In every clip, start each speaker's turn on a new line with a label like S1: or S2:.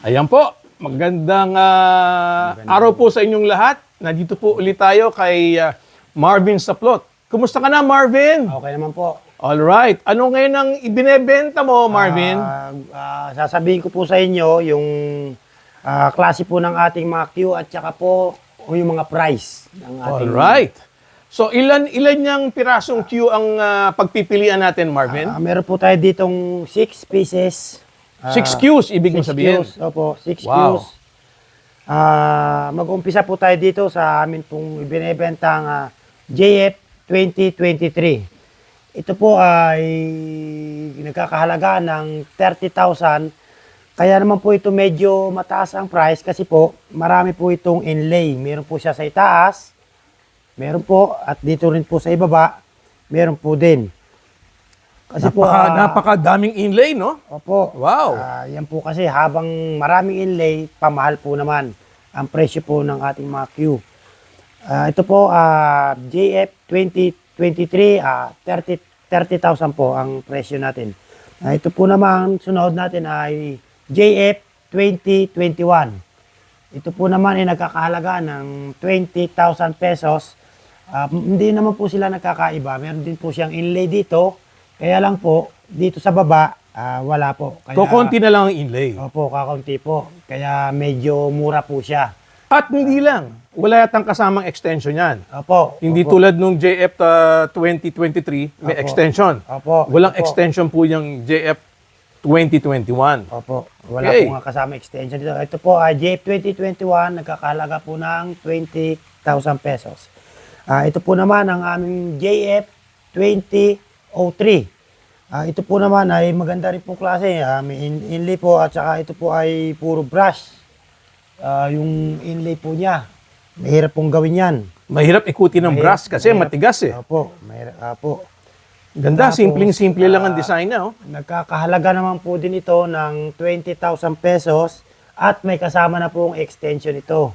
S1: Ayan po, magandang araw po sa inyong lahat. Nandito po ulit tayo kay Marvin Saplot. Kumusta ka na, Marvin?
S2: Okay naman po.
S1: Alright. Ano ngayon ang ibinebenta mo, Marvin?
S2: Sasabihin ko po sa inyo yung klase po ng ating mga Q at saka po yung mga price ng ating...
S1: Alright. So, ilan yung pirasong Q ang pagpipilian natin, Marvin?
S2: Meron po tayo ditong 6 pieces.
S1: 6 Qs, ibig mo sabihin?
S2: 6 Qs, opo, 6
S1: Wow.
S2: Qs. Mag-umpisa po tayo dito sa amin pong ibinebentang JF 2023. Ito po ay nagkakahalaga ng 30,000. Kaya naman po ito medyo mataas ang price kasi po marami po itong inlay. Meron po siya sa itaas, meron po at dito rin po sa ibaba, meron po din. Kasi
S1: Napakadaming inlay, no?
S2: Opo.
S1: Wow.
S2: Yan po kasi habang maraming inlay, pamahal po naman ang presyo po ng ating mga Q. Ito po, JF 2023, 30,000 po ang presyo natin. Ito po naman, sunod natin ay JF 2021. Ito po naman ay nagkakahalaga ng 20,000 pesos. Hindi naman po sila nagkakaiba. Meron din po siyang inlay dito. Kaya lang po, dito sa baba, wala po. Kaya,
S1: Kukunti na lang ang inlay.
S2: Opo, kakunti po. Kaya medyo mura po siya.
S1: At hindi lang, wala yatang kasamang extension yan.
S2: Opo.
S1: Hindi
S2: opo,
S1: tulad nung JF 2023, may
S2: Opo.
S1: extension.
S2: Opo.
S1: Walang
S2: Opo.
S1: extension po yung JF 2021.
S2: Opo. Wala
S1: Okay.
S2: po nga kasama extension dito. Ito po ay JF 2021, nagkakahalaga po ng 20,000 pesos. Ito po naman ang aming JF 2003. Ito po naman ay maganda rin po klase. May inlay po at saka ito po ay puro brush. Yung inlay po niya, mahirap pong gawin yan.
S1: Mahirap ikutin ng brush kasi
S2: Mahirap.
S1: matigas eh.
S2: Opo, mahirap po.
S1: Ganda,
S2: Tapos,
S1: simpleng-simple lang ang design na. Oh.
S2: Nagkakahalaga naman po din ito ng 20,000 pesos at may kasama na pong extension ito.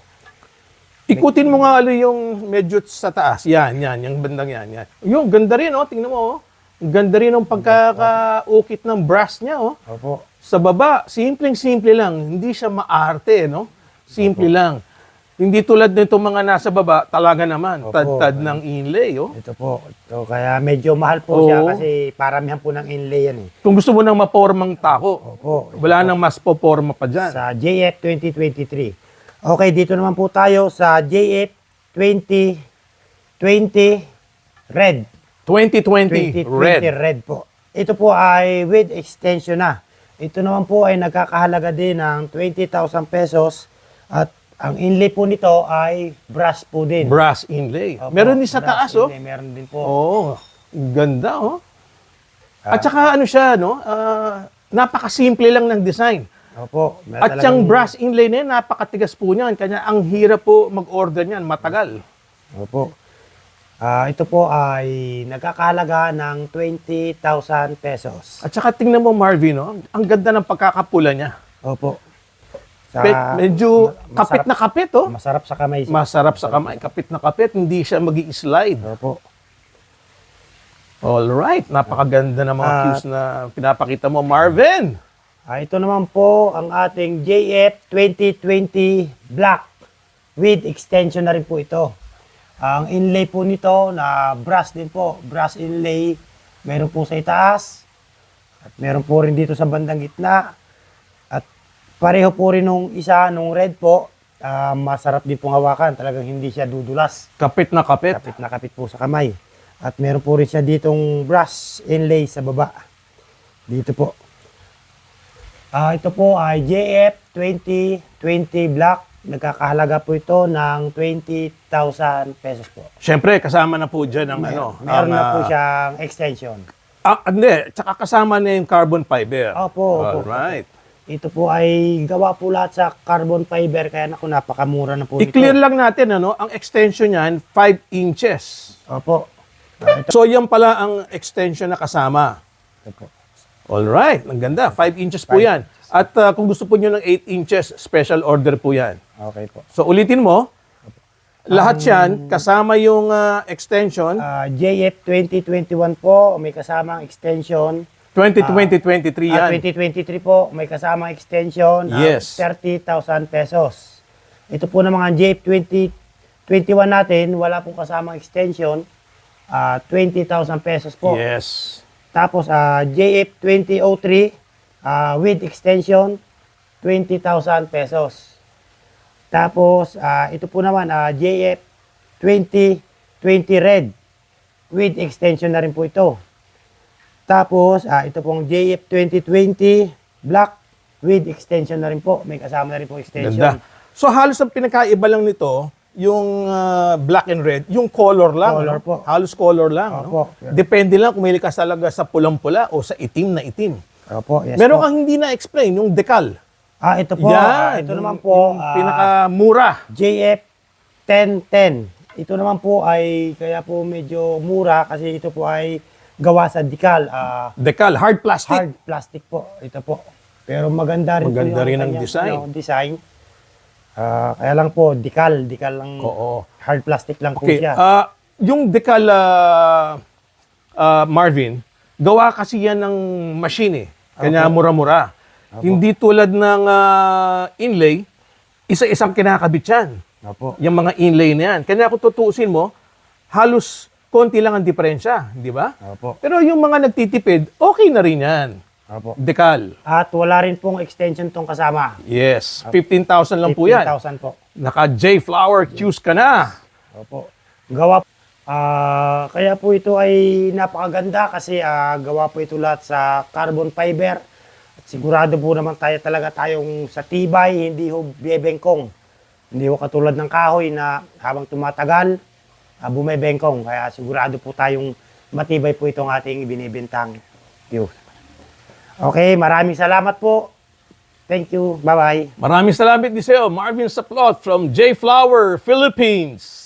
S1: Ikutin mo nga yung medyo sa taas. Yan, yung bandang yan. Yung ganda rin, oh. Tingnan mo, oh. Ang ganda rin ng pagkakaukit ng brush niya, oh.
S2: Opo.
S1: Sa baba, simpleng-simple lang. Hindi siya maarte, no? Simple lang. Hindi tulad nito mga nasa baba, talaga naman,
S2: Opo.
S1: tad-tad ng inlay, oh.
S2: Ito po. Ito, kaya medyo mahal po siya
S1: Oo.
S2: kasi paramihan po ng inlay yan eh.
S1: Kung gusto mo nang mapormang tako,
S2: Opo.
S1: wala nang mas poporma pa dyan.
S2: Sa JF 2023. Okay, dito naman po tayo sa JF 2020 Red.
S1: 2020 red.
S2: Red po. Ito po ay with extension na. Ito naman po ay nagkakahalaga din ng 20,000 pesos at ang inlay po nito ay brass po din.
S1: Brass inlay.
S2: Opo,
S1: Meron din sa
S2: brass
S1: taas, oh.
S2: inlay, meron din po.
S1: Oo. Ganda, oh. At saka ano siya, no? Napakasimple lang ng design.
S2: Opo.
S1: At yung brass inlay na yan, napakatigas po niyan. Kanya ang hirap po mag-order niyan, matagal.
S2: Opo. Ito po ay nagkakahalaga ng 20,000 pesos.
S1: At saka tingnan mo, Marvin, no? Ang ganda ng pagkakapula niya.
S2: Opo.
S1: Medyo kapit na kapit, oh.
S2: Masarap sa kamay.
S1: Masarap sa kamay. Kapit na kapit, hindi siya mag-i-slide.
S2: Opo.
S1: Alright, napakaganda ng mga cues na pinapakita mo, Marvin.
S2: Ito naman po ang ating JF 2020 Black with extension na rin po ito. Ang inlay po nito na brass din po. Brass inlay. Meron po sa itaas. At meron po rin dito sa bandang gitna. At pareho po rin nung isa, nung red po. Masarap din pong hawakan. Talagang hindi siya dudulas.
S1: Kapit na kapit.
S2: Kapit na kapit po sa kamay. At meron po rin siya ditong brass inlay sa baba. Dito po. Ito po ay JF 2020 Black. Nagkakahalaga po ito ng 20,000 pesos po.
S1: Siyempre, kasama na po dyan ang ano.
S2: Meron na po siyang extension.
S1: Hindi, tsaka kasama na yung carbon fiber.
S2: Opo.
S1: Alright.
S2: Ito po ay gawa po lahat sa carbon fiber kaya naku napakamura na po
S1: I-clear lang natin, ano, ang extension niyan, 5 inches.
S2: Opo.
S1: So, yan pala ang extension na kasama.
S2: Ito po.
S1: Alright, ang ganda. 5 inches po yan. At kung gusto po nyo ng 8 inches, special order po yan.
S2: Okay po.
S1: So, ulitin mo, lahat yan, kasama yung extension.
S2: JF 2021 po, may kasamang extension.
S1: 2023 yan.
S2: 2023 po, may kasama extension,
S1: Yes.
S2: 30,000 pesos. Ito po naman ang JF 2021 natin, wala pong kasama extension, 20,000 pesos po.
S1: Yes.
S2: Tapos JF 2003 with extension 20,000 pesos. Tapos ito po naman JF 2020 red with extension na rin po ito. Tapos ito pong JF 2020 black with extension na rin po. May kasama na rin po extension.
S1: Ganda. So halos ang pinakaiba lang nito, yung black and red, yung color lang.
S2: Color
S1: ano?
S2: po.
S1: Halos color lang.
S2: Opo.
S1: No? Depende lang kung may likas talaga sa pulang-pula o sa itim na itim.
S2: Opo, yes
S1: Meron
S2: po.
S1: kang hindi na-explain, yung decal.
S2: Ito po. Ito naman po.
S1: Yung pinakamura.
S2: JF 1010. Ito naman po ay kaya po medyo mura kasi ito po ay gawa sa decal.
S1: Decal, hard plastic.
S2: Hard plastic po. Ito po. Pero maganda rin
S1: Maganda
S2: po
S1: rin
S2: yung
S1: ang
S2: kanyang,
S1: design.
S2: design. Kaya lang po, decal lang.
S1: Oo.
S2: Hard plastic lang po
S1: Okay,
S2: siya.
S1: yung decal, Marvin, gawa kasi yan ng machine eh. Kanya mura-mura. Hindi tulad ng inlay, isa-isang kinakabit yan.
S2: Opo.
S1: Yung mga inlay na yan. Kanya kung tutuusin mo, halos konti lang ang diferensya, di ba?
S2: Opo.
S1: Pero yung mga nagtitipid, okay na rin yan.
S2: Opo.
S1: Decal.
S2: At wala rin pong extension tong kasama.
S1: Yes, 15,000 lang po yan.
S2: 15,000 po.
S1: Naka J-Flower Qs ka na.
S2: Opo. Gawa kaya po ito ay napakaganda kasi gawa po ito lahat sa carbon fiber. At sigurado po naman talaga tayong sa tibay, hindi ho biyebengkong. Hindi ho katulad ng kahoy na habang tumatagal, bumebengkong. Kaya sigurado po tayong matibay po itong ating binibintang view. Okay, maraming salamat po. Thank you. Bye-bye.
S1: Maraming salamat din sa'yo, Marvin Saplot from J-Flower, Philippines.